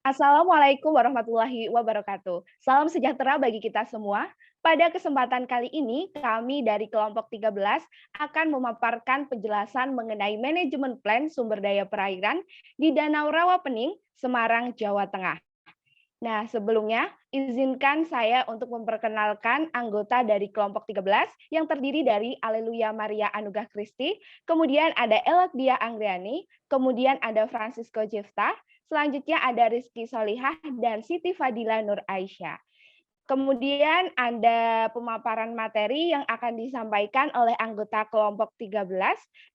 Assalamualaikum warahmatullahi wabarakatuh. Salam sejahtera bagi kita semua. Pada kesempatan kali ini, kami dari kelompok 13 akan memaparkan penjelasan mengenai manajemen plan sumber daya perairan di Danau Rawapening, Semarang, Jawa Tengah. Nah, sebelumnya izinkan saya untuk memperkenalkan anggota dari kelompok 13 yang terdiri dari Aleluya Maria Anugrah Kristi, kemudian ada Elakdia Anggriani, kemudian ada Francisco Jefta, selanjutnya ada Rizky Solihah dan Siti Fadila Nur Aisyah. Kemudian ada pemaparan materi yang akan disampaikan oleh anggota kelompok 13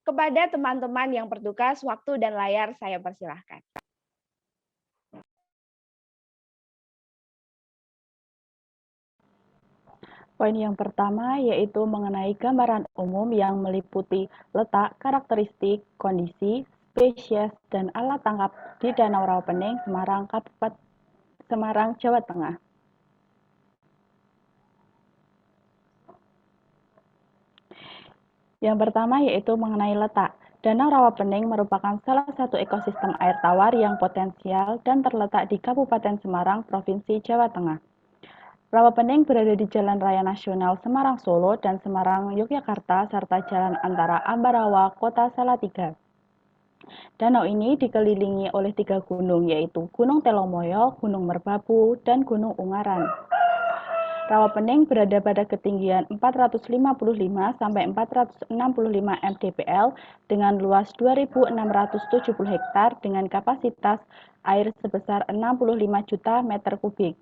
kepada teman-teman yang bertugas. Waktu dan layar saya persilahkan. Poin yang pertama yaitu mengenai gambaran umum yang meliputi letak, karakteristik, kondisi, spesies, dan alat tangkap di Danau Rawapening, Semarang, Jawa Tengah. Yang pertama yaitu mengenai letak. Danau Rawapening merupakan salah satu ekosistem air tawar yang potensial dan terletak di Kabupaten Semarang, Provinsi Jawa Tengah. Rawapening berada di Jalan Raya Nasional Semarang-Solo dan Semarang-Yogyakarta serta jalan antara Ambarawa, Kota Salatiga. Danau ini dikelilingi oleh 3 gunung yaitu Gunung Telomoyo, Gunung Merbabu, dan Gunung Ungaran. Rawapening berada pada ketinggian 455 sampai 465 mdpl dengan luas 2.670 hektar dengan kapasitas air sebesar 65 juta meter kubik.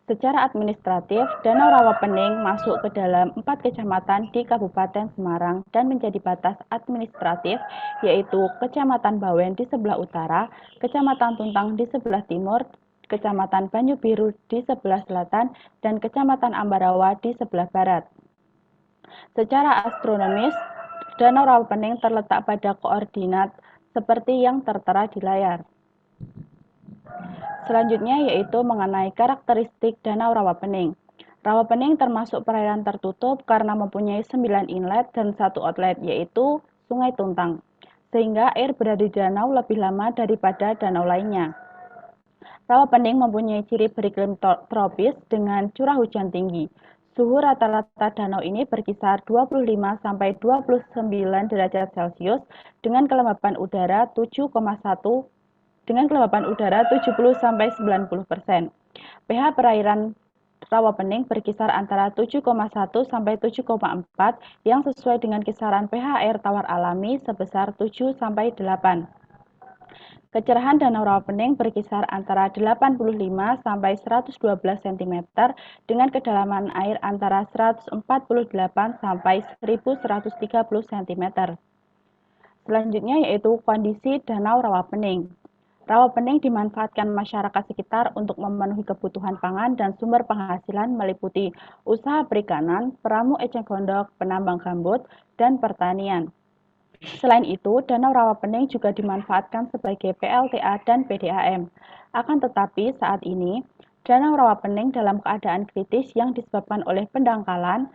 Secara administratif, Danau Rawapening masuk ke dalam 4 kecamatan di Kabupaten Semarang dan menjadi batas administratif, yaitu Kecamatan Bawen di sebelah utara, Kecamatan Tuntang di sebelah timur, Kecamatan Banyu Biru di sebelah selatan, dan Kecamatan Ambarawa di sebelah barat. Secara astronomis, Danau Rawapening terletak pada koordinat seperti yang tertera di layar. Selanjutnya yaitu mengenai karakteristik Danau Rawapening. Rawapening termasuk perairan tertutup karena mempunyai 9 inlet dan 1 outlet yaitu Sungai Tuntang, sehingga air berada di danau lebih lama daripada danau lainnya. Rawapening mempunyai ciri beriklim tropis dengan curah hujan tinggi. Suhu rata-rata danau ini berkisar 25 sampai 29 derajat Celcius dengan kelembapan udara 70-90%. pH perairan Rawapening berkisar antara 7,1 sampai 7,4 yang sesuai dengan kisaran pH air tawar alami sebesar 7 sampai 8. Kecerahan Danau Rawapening berkisar antara 85 sampai 112 cm dengan kedalaman air antara 148 sampai 1130 cm. Selanjutnya yaitu kondisi Danau Rawapening. Rawapening dimanfaatkan masyarakat sekitar untuk memenuhi kebutuhan pangan dan sumber penghasilan meliputi usaha perikanan, peramu eceng gondok, penambang gambut, dan pertanian. Selain itu, Danau Rawapening juga dimanfaatkan sebagai PLTA dan PDAM. Akan tetapi saat ini, Danau Rawapening dalam keadaan kritis yang disebabkan oleh pendangkalan,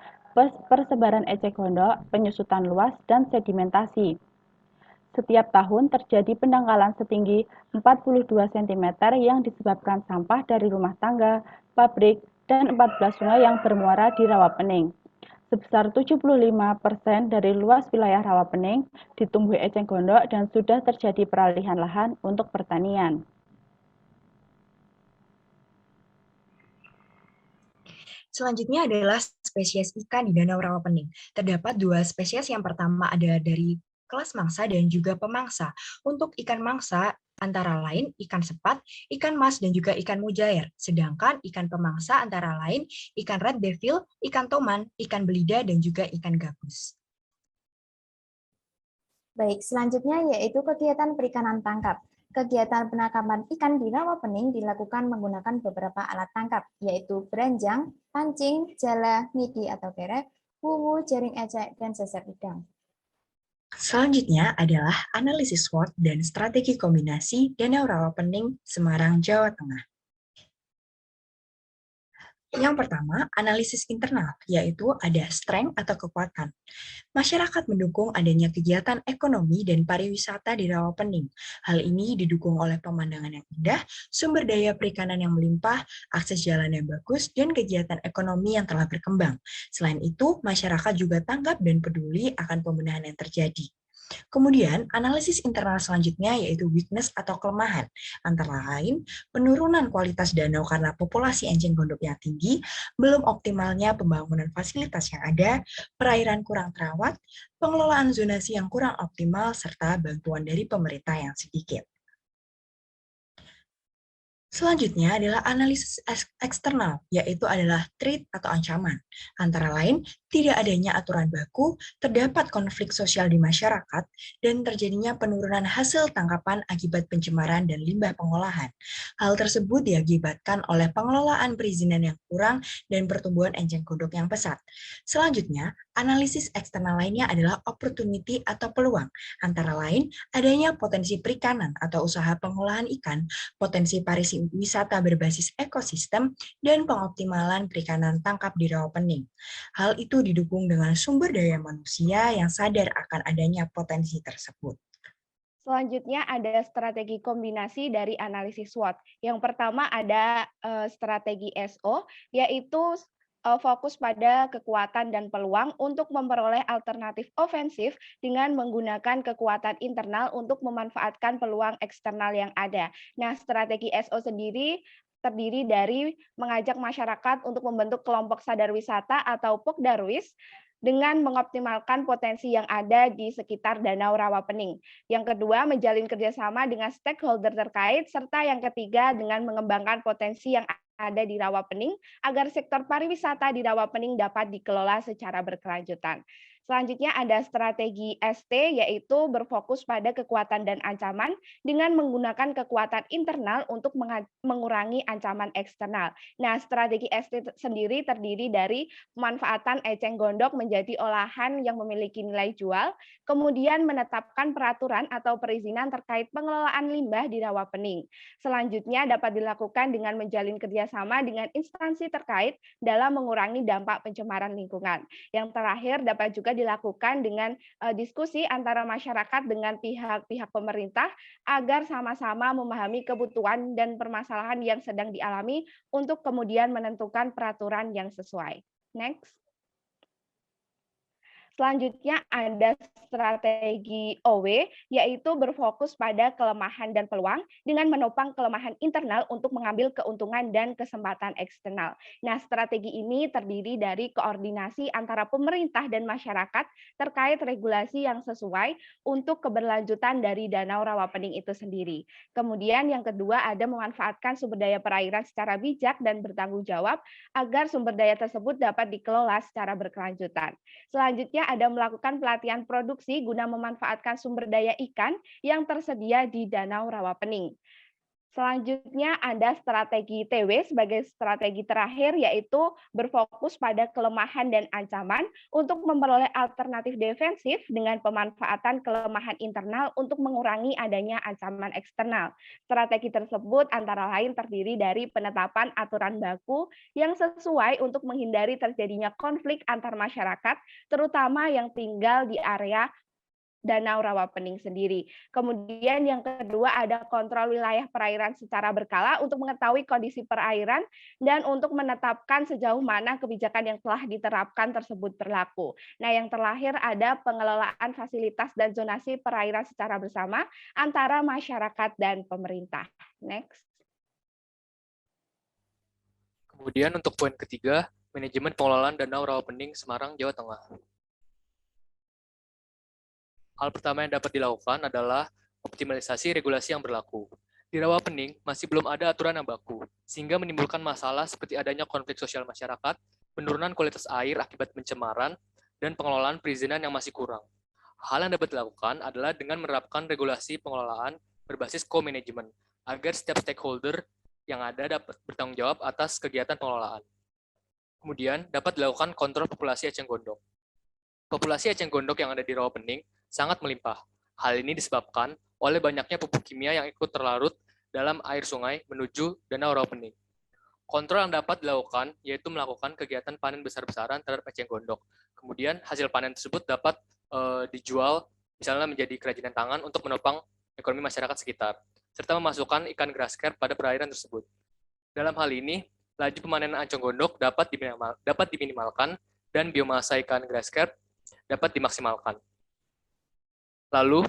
persebaran eceng gondok, penyusutan luas, dan sedimentasi. Setiap tahun terjadi pendangkalan setinggi 42 cm yang disebabkan sampah dari rumah tangga, pabrik, dan 14 sungai yang bermuara di Rawapening. Sebesar 75% dari luas wilayah Rawapening ditumbuhi eceng gondok dan sudah terjadi peralihan lahan untuk pertanian. Selanjutnya adalah spesies ikan di Danau Rawapening. Terdapat 2 spesies, yang pertama ada dari kelas mangsa dan juga pemangsa. Untuk ikan mangsa antara lain ikan sepat, ikan mas, dan juga ikan mujair. Sedangkan ikan pemangsa antara lain ikan red devil, ikan toman, ikan belida, dan juga ikan gabus. Baik, selanjutnya yaitu kegiatan perikanan tangkap. Kegiatan penangkapan ikan di Rawapening dilakukan menggunakan beberapa alat tangkap, yaitu beranjang, pancing, jala, midi atau kerek, wuwu, jaring ecek, dan sesep udang. Selanjutnya adalah analisis SWOT dan strategi kombinasi Danau Rawapening, Semarang, Jawa Tengah. Yang pertama, analisis internal, yaitu ada strength atau kekuatan. Masyarakat mendukung adanya kegiatan ekonomi dan pariwisata di Rawapening. Hal ini didukung oleh pemandangan yang indah, sumber daya perikanan yang melimpah, akses jalan yang bagus, dan kegiatan ekonomi yang telah berkembang. Selain itu, masyarakat juga tanggap dan peduli akan pembenahan yang terjadi. Kemudian, analisis internal selanjutnya yaitu weakness atau kelemahan, antara lain penurunan kualitas danau karena populasi enceng gondok yang tinggi, belum optimalnya pembangunan fasilitas yang ada, perairan kurang terawat, pengelolaan zonasi yang kurang optimal, serta bantuan dari pemerintah yang sedikit. Selanjutnya adalah analisis eksternal, yaitu adalah threat atau ancaman. Antara lain, tidak adanya aturan baku, terdapat konflik sosial di masyarakat, dan terjadinya penurunan hasil tangkapan akibat pencemaran dan limbah pengolahan. Hal tersebut diakibatkan oleh pengelolaan perizinan yang kurang dan pertumbuhan enceng gondok yang pesat. Selanjutnya, analisis eksternal lainnya adalah opportunity atau peluang. Antara lain, adanya potensi perikanan atau usaha pengolahan ikan, potensi pariwisata berbasis ekosistem, dan pengoptimalan perikanan tangkap di Rawapening. Hal itu didukung dengan sumber daya manusia yang sadar akan adanya potensi tersebut. Selanjutnya ada strategi kombinasi dari analisis SWOT. Yang pertama ada strategi SO, yaitu fokus pada kekuatan dan peluang untuk memperoleh alternatif ofensif dengan menggunakan kekuatan internal untuk memanfaatkan peluang eksternal yang ada. Nah, strategi SO sendiri terdiri dari mengajak masyarakat untuk membentuk kelompok sadar wisata atau Pokdarwis dengan mengoptimalkan potensi yang ada di sekitar Danau Rawapening. Yang kedua, menjalin kerjasama dengan stakeholder terkait, serta yang ketiga dengan mengembangkan potensi yang ada di Rawapening agar sektor pariwisata di Rawapening dapat dikelola secara berkelanjutan. Selanjutnya ada strategi ST, yaitu berfokus pada kekuatan dan ancaman dengan menggunakan kekuatan internal untuk mengurangi ancaman eksternal. Nah, strategi ST sendiri terdiri dari pemanfaatan eceng gondok menjadi olahan yang memiliki nilai jual, kemudian menetapkan peraturan atau perizinan terkait pengelolaan limbah di Rawapening. Selanjutnya dapat dilakukan dengan menjalin kerjasama dengan instansi terkait dalam mengurangi dampak pencemaran lingkungan. Yang terakhir dapat juga dilakukan dengan diskusi antara masyarakat dengan pihak-pihak pemerintah agar sama-sama memahami kebutuhan dan permasalahan yang sedang dialami untuk kemudian menentukan peraturan yang sesuai. Next. Selanjutnya ada strategi OW, yaitu berfokus pada kelemahan dan peluang dengan menopang kelemahan internal untuk mengambil keuntungan dan kesempatan eksternal. Nah, strategi ini terdiri dari koordinasi antara pemerintah dan masyarakat terkait regulasi yang sesuai untuk keberlanjutan dari Danau Rawapening itu sendiri. Kemudian yang kedua ada memanfaatkan sumber daya perairan secara bijak dan bertanggung jawab agar sumber daya tersebut dapat dikelola secara berkelanjutan. Selanjutnya ada melakukan pelatihan produksi guna memanfaatkan sumber daya ikan yang tersedia di Danau Rawapening. Selanjutnya ada strategi TW sebagai strategi terakhir, yaitu berfokus pada kelemahan dan ancaman untuk memperoleh alternatif defensif dengan pemanfaatan kelemahan internal untuk mengurangi adanya ancaman eksternal. Strategi tersebut antara lain terdiri dari penetapan aturan baku yang sesuai untuk menghindari terjadinya konflik antar masyarakat, terutama yang tinggal di area Danau Rawapening sendiri. Kemudian yang kedua ada kontrol wilayah perairan secara berkala untuk mengetahui kondisi perairan dan untuk menetapkan sejauh mana kebijakan yang telah diterapkan tersebut berlaku. Nah, yang terakhir ada pengelolaan fasilitas dan zonasi perairan secara bersama antara masyarakat dan pemerintah. Next. Kemudian untuk poin ketiga, manajemen pengelolaan Danau Rawapening Semarang, Jawa Tengah. Hal pertama yang dapat dilakukan adalah optimalisasi regulasi yang berlaku. Di Rawapening masih belum ada aturan yang baku, sehingga menimbulkan masalah seperti adanya konflik sosial masyarakat, penurunan kualitas air akibat pencemaran, dan pengelolaan perizinan yang masih kurang. Hal yang dapat dilakukan adalah dengan menerapkan regulasi pengelolaan berbasis co-management, agar setiap stakeholder yang ada dapat bertanggung jawab atas kegiatan pengelolaan. Kemudian, dapat dilakukan kontrol populasi eceng gondok. Populasi eceng gondok yang ada di Rawapening sangat melimpah. Hal ini disebabkan oleh banyaknya pupuk kimia yang ikut terlarut dalam air sungai menuju Danau Rawapening. Kontrol yang dapat dilakukan yaitu melakukan kegiatan panen besar-besaran terhadap eceng gondok. Kemudian hasil panen tersebut dapat dijual misalnya menjadi kerajinan tangan untuk menopang ekonomi masyarakat sekitar, serta memasukkan ikan grass carp pada perairan tersebut. Dalam hal ini, laju pemanenan eceng gondok dapat diminimalkan dan biomasa ikan grass carp dapat dimaksimalkan. Lalu,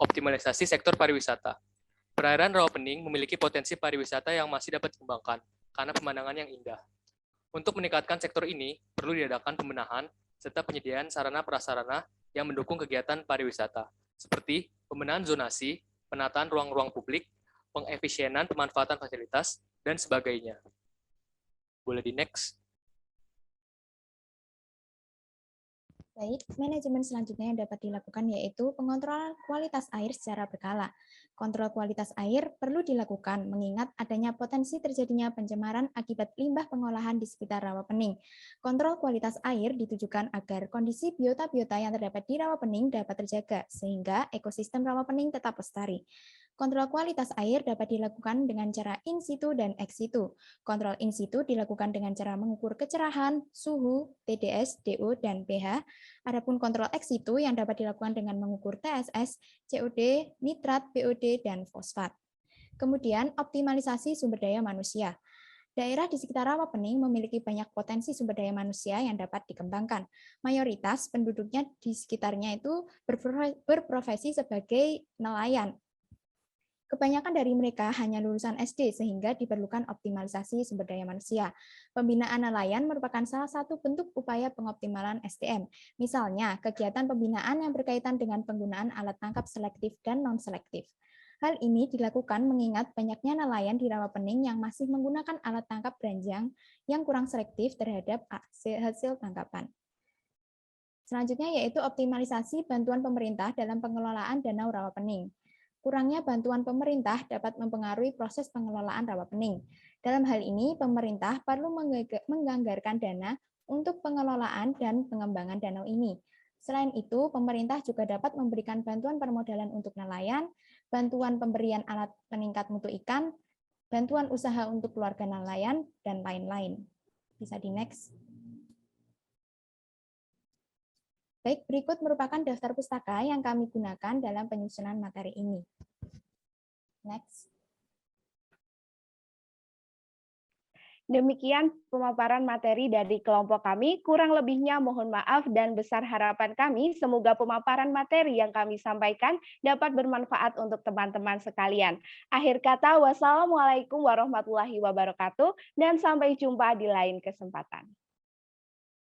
optimalisasi sektor pariwisata. Perairan Rawapening memiliki potensi pariwisata yang masih dapat dikembangkan karena pemandangan yang indah. Untuk meningkatkan sektor ini, perlu diadakan pembenahan serta penyediaan sarana-prasarana yang mendukung kegiatan pariwisata, seperti pembenahan zonasi, penataan ruang-ruang publik, pengefisienan pemanfaatan fasilitas, dan sebagainya. Boleh di next. Baik, manajemen selanjutnya yang dapat dilakukan yaitu pengontrolan kualitas air secara berkala. Kontrol kualitas air perlu dilakukan mengingat adanya potensi terjadinya pencemaran akibat limbah pengolahan di sekitar Rawapening. Kontrol kualitas air ditujukan agar kondisi biota-biota yang terdapat di Rawapening dapat terjaga, sehingga ekosistem Rawapening tetap lestari. Kontrol kualitas air dapat dilakukan dengan cara in situ dan ex situ. Kontrol in situ dilakukan dengan cara mengukur kecerahan, suhu, TDS, DO, dan pH. Adapun kontrol ex situ yang dapat dilakukan dengan mengukur TSS, COD, nitrat, BOD, dan fosfat. Kemudian, optimalisasi sumber daya manusia. Daerah di sekitar Rawapening memiliki banyak potensi sumber daya manusia yang dapat dikembangkan. Mayoritas penduduknya di sekitarnya itu berprofesi sebagai nelayan. Kebanyakan dari mereka hanya lulusan SD sehingga diperlukan optimalisasi sumber daya manusia. Pembinaan nelayan merupakan salah satu bentuk upaya pengoptimalan SDM. Misalnya, kegiatan pembinaan yang berkaitan dengan penggunaan alat tangkap selektif dan non-selektif. Hal ini dilakukan mengingat banyaknya nelayan di Rawapening yang masih menggunakan alat tangkap beranjang yang kurang selektif terhadap hasil tangkapan. Selanjutnya yaitu optimalisasi bantuan pemerintah dalam pengelolaan Danau Rawapening. Kurangnya bantuan pemerintah dapat mempengaruhi proses pengelolaan Rawapening. Dalam hal ini, pemerintah perlu menganggarkan dana untuk pengelolaan dan pengembangan danau ini. Selain itu, pemerintah juga dapat memberikan bantuan permodalan untuk nelayan, bantuan pemberian alat peningkat mutu ikan, bantuan usaha untuk keluarga nelayan, dan lain-lain. Bisa di next. Baik, berikut merupakan daftar pustaka yang kami gunakan dalam penyusunan materi ini. Next. Demikian pemaparan materi dari kelompok kami. Kurang lebihnya mohon maaf dan besar harapan kami semoga pemaparan materi yang kami sampaikan dapat bermanfaat untuk teman-teman sekalian. Akhir kata, wassalamualaikum warahmatullahi wabarakatuh dan sampai jumpa di lain kesempatan.